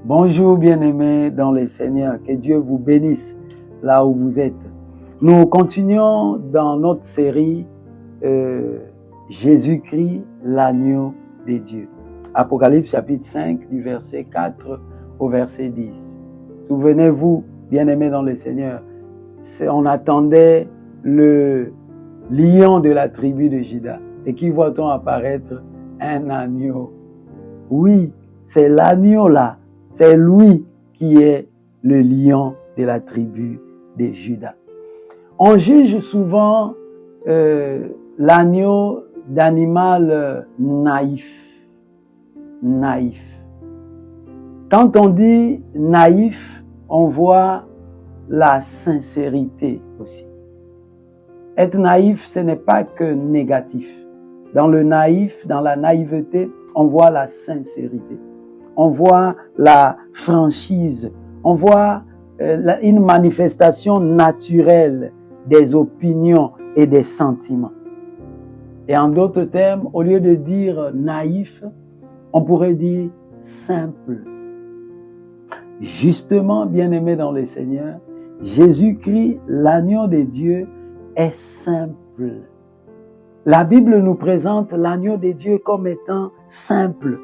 Bonjour bien-aimés dans le Seigneur, que Dieu vous bénisse là où vous êtes. Nous continuons dans notre série Jésus-Christ, l'agneau de Dieu. Apocalypse chapitre 5 du verset 4 au verset 10. Souvenez-vous, bien-aimés dans le Seigneur, on attendait le lion de la tribu de Juda. Et qui voit-on apparaître? Un agneau. Oui, c'est l'agneau là. C'est lui qui est le lion de la tribu de Juda. On juge souvent l'agneau d'animal naïf. Naïf. Quand on dit naïf, on voit la sincérité aussi. Être naïf, ce n'est pas que négatif. Dans le naïf, dans la naïveté, on voit la sincérité. On voit la franchise. On voit une manifestation naturelle des opinions et des sentiments. Et en d'autres termes, au lieu de dire naïf, on pourrait dire simple. Justement, bien-aimé dans le Seigneur, Jésus-Christ, l'agneau de Dieu, est simple. La Bible nous présente l'agneau de Dieu comme étant simple.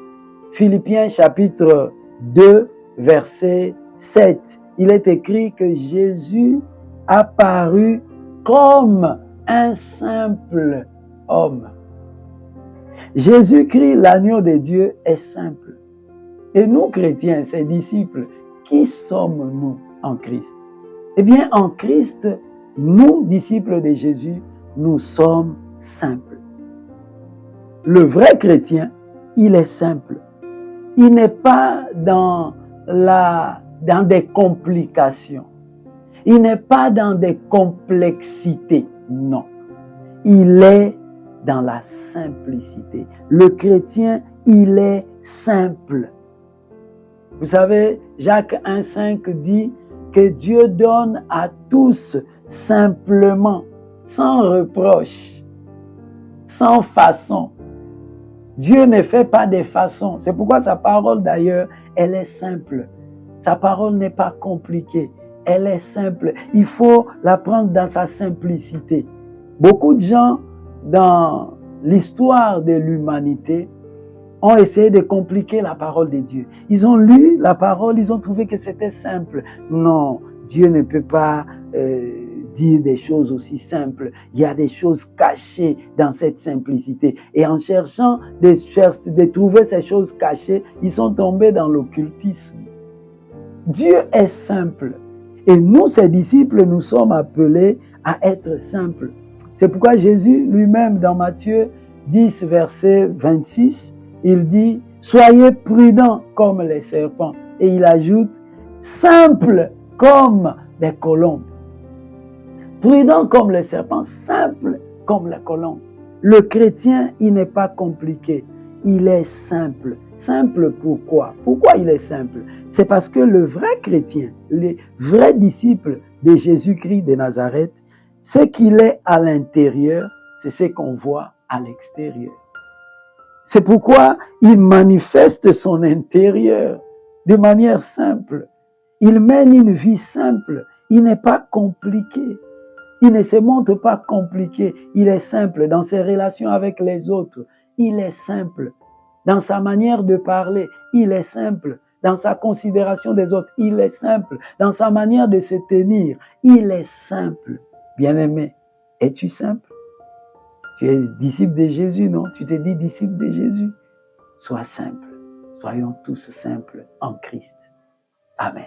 Philippiens chapitre 2, verset 7. Il est écrit que Jésus a paru comme un simple homme. Jésus-Christ, l'agneau de Dieu, est simple. Et nous, chrétiens, ses disciples, qui sommes-nous en Christ? Eh bien, en Christ, nous, disciples de Jésus, nous sommes simples. Le vrai chrétien, il est simple. Il n'est pas dans des complications. Il n'est pas dans des complexités. Non. Il est dans la simplicité. Le chrétien, il est simple. Vous savez, Jacques 1,5 dit que Dieu donne à tous simplement, sans reproche, sans façon. Dieu ne fait pas des façons. C'est pourquoi sa parole d'ailleurs, elle est simple. Sa parole n'est pas compliquée. Elle est simple. Il faut la prendre dans sa simplicité. Beaucoup de gens dans l'histoire de l'humanité ont essayé de compliquer la parole de Dieu. Ils ont lu la parole, ils ont trouvé que c'était simple. Non, Dieu ne peut pas dire des choses aussi simples. Il y a des choses cachées dans cette simplicité. Et en cherchant de trouver ces choses cachées, ils sont tombés dans l'occultisme. Dieu est simple. Et nous, ses disciples, nous sommes appelés à être simples. C'est pourquoi Jésus lui-même, dans Matthieu 10, verset 26, il dit « Soyez prudents comme les serpents ». Et il ajoute « Simples comme les colombes ». Prudent comme le serpent, simple comme la colombe. Le chrétien, il n'est pas compliqué. Il est simple. Simple pourquoi? Pourquoi il est simple? C'est parce que le vrai chrétien, les vrais disciples de Jésus-Christ de Nazareth, ce qu'il est à l'intérieur, c'est ce qu'on voit à l'extérieur. C'est pourquoi il manifeste son intérieur de manière simple. Il mène une vie simple. Il n'est pas compliqué. Il ne se montre pas compliqué. Il est simple dans ses relations avec les autres. Il est simple dans sa manière de parler. Il est simple dans sa considération des autres. Il est simple dans sa manière de se tenir. Il est simple. Bien-aimé, es-tu simple? Tu es disciple de Jésus, non? Tu te dis disciple de Jésus? Sois simple. Soyons tous simples en Christ. Amen.